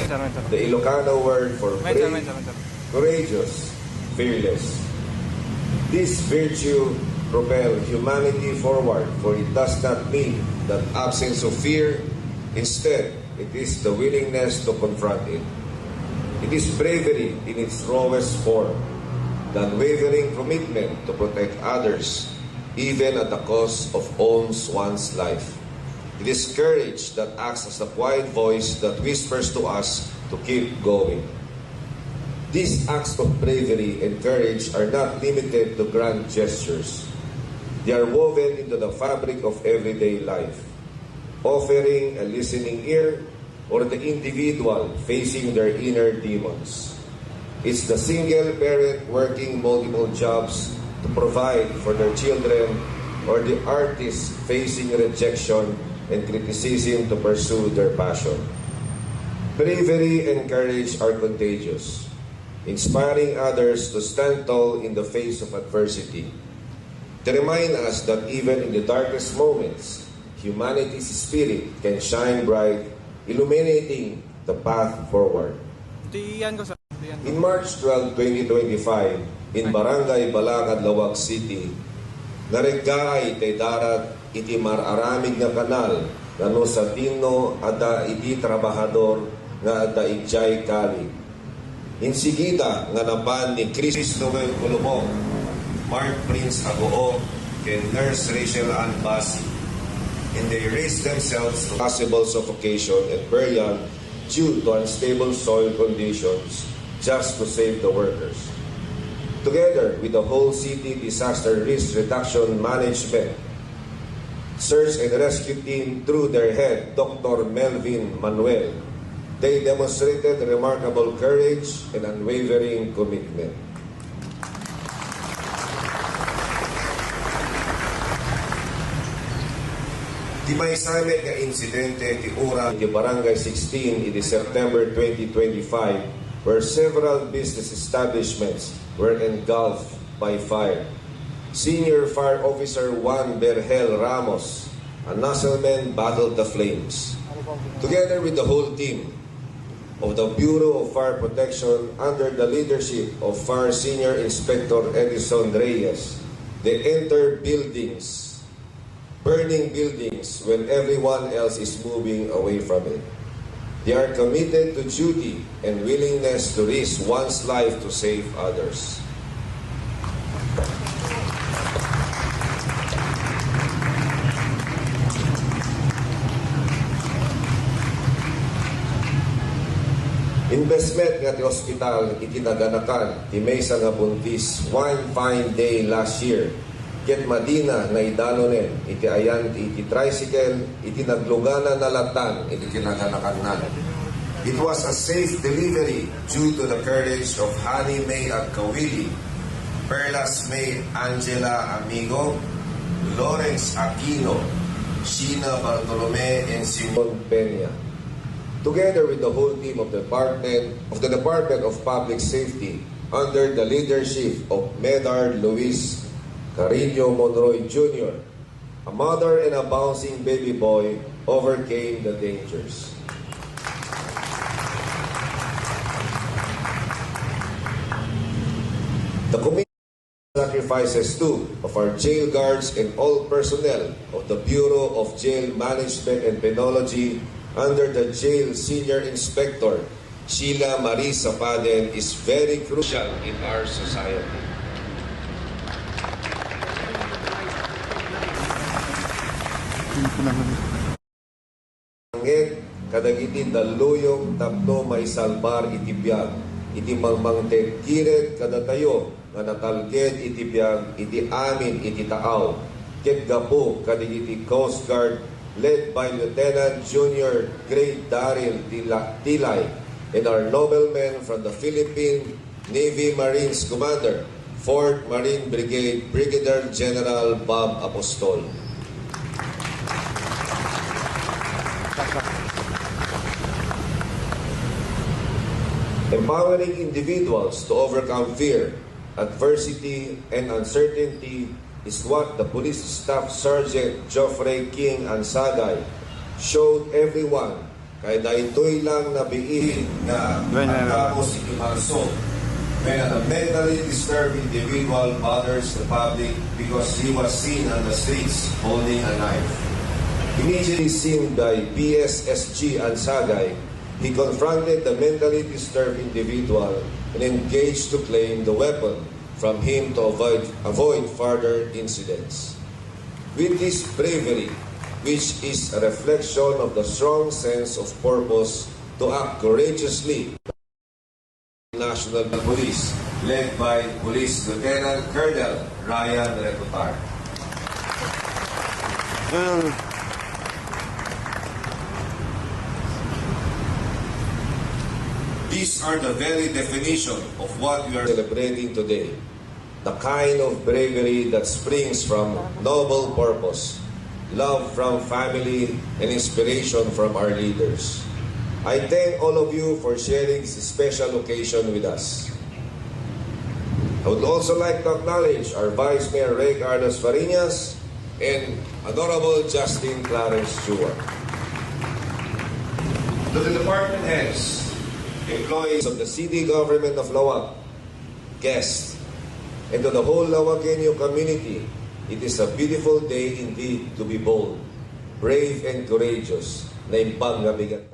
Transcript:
the Ilocano word for brave, courageous, fearless. This virtue propel humanity forward, for it does not mean that absence of fear. Instead, it is the willingness to confront it. It is bravery in its rawest form, the unwavering commitment to protect others, even at the cost of one's life. It is courage that acts as a quiet voice that whispers to us to keep going. These acts of bravery and courage are not limited to grand gestures. They are woven into the fabric of everyday life, offering a listening ear or the individual facing their inner demons. It's the single parent working multiple jobs to provide for their children, or the artist facing rejection and criticism to pursue their passion. Bravery and courage are contagious, inspiring others to stand tall in the face of adversity. They remind us that even in the darkest moments, humanity's spirit can shine bright, illuminating the path forward. In March 12, 2025, in Barangay Balangad, Lawag City, nariggaay tay darat iti mararamig nga kanal ngano sa tino ada iti trabahador nga ada ijay kali. Insigita nga naban ni Chris Noel Colomong, Mark Prince Agoo, and Nurse Rachel Ann Basi, and they raised themselves to possible suffocation and burial due to unstable soil conditions just to save the workers. Together with the whole city disaster risk reduction management, search and rescue team through their head, Dr. Melvin Manuel, they demonstrated remarkable courage and unwavering commitment. Di may samet nga insidente ti urang di Barangay 16 in September 2025, where several business establishments were engulfed by fire. Senior Fire Officer Juan Berhel Ramos, a Nasselman, battled the flames. Together with the whole team of the Bureau of Fire Protection under the leadership of Fire Senior Inspector Edison Reyes, they entered buildings, burning buildings when everyone else is moving away from it. They are committed to duty and willingness to risk one's life to save others. Investment nga ti hospital itinaganakan ti maysa nga buntis one fine day last year. Ket Madina na idalonen iti ayan iti tricycle iti naglugana na latan iti kinaganakan. It was a safe delivery due to the courage of Hani May Agkawili, Perlas May Angela Amigo, Lawrence Aquino, Sheena Bartolome, and Simon Peña. Together with the whole team of the Department of Public Safety under the leadership of Medard Luis Carino Monroy Jr., a mother and a bouncing baby boy overcame the dangers. The committee sacrifices too of our jail guards and all personnel of the Bureau of Jail Management and Penology under the Jail Senior Inspector Sheila Marie Sapaden is very crucial in our society. Kadagiti daluyong tapno may salbar itibiyag iti mangmangted kiret kadatayo nga natalged itibiyag iti amin iti taaw ket gapo kadagiti Coast Guard led by Lieutenant Junior Grade Daryl Tilay and our noblemen from the Philippine Navy Marines Commander, 4th Marine Brigade Brigadier General Bob Apostol. Empowering individuals to overcome fear, adversity, and uncertainty is what the Police Staff Sergeant Geoffrey King Ansagay showed everyone kaya dahitoy lang nabiin nga ang si Imalso when a mentally disturbed individual bothers the public because he was seen on the streets holding a knife. Immediately seen by PSSG Ansagay, he confronted the mentally disturbed individual and engaged to claim the weapon from him to avoid further incidents. With this bravery, which is a reflection of the strong sense of purpose to act courageously, National Police, led by Police Lieutenant Colonel Ryan Reputar. These are the very definition of what we are celebrating today. The kind of bravery that springs from noble purpose, love from family, and inspiration from our leaders. I thank all of you for sharing this special occasion with us. I would also like to acknowledge our Vice Mayor Ray Carlos Fariñas and Honorable Justin Clarence Stewart. To the department heads, employees of the City Government of Lawag, guests, and to the whole Lawagueño community, it is a beautiful day indeed to be bold, brave, and courageous na impang nga bigat.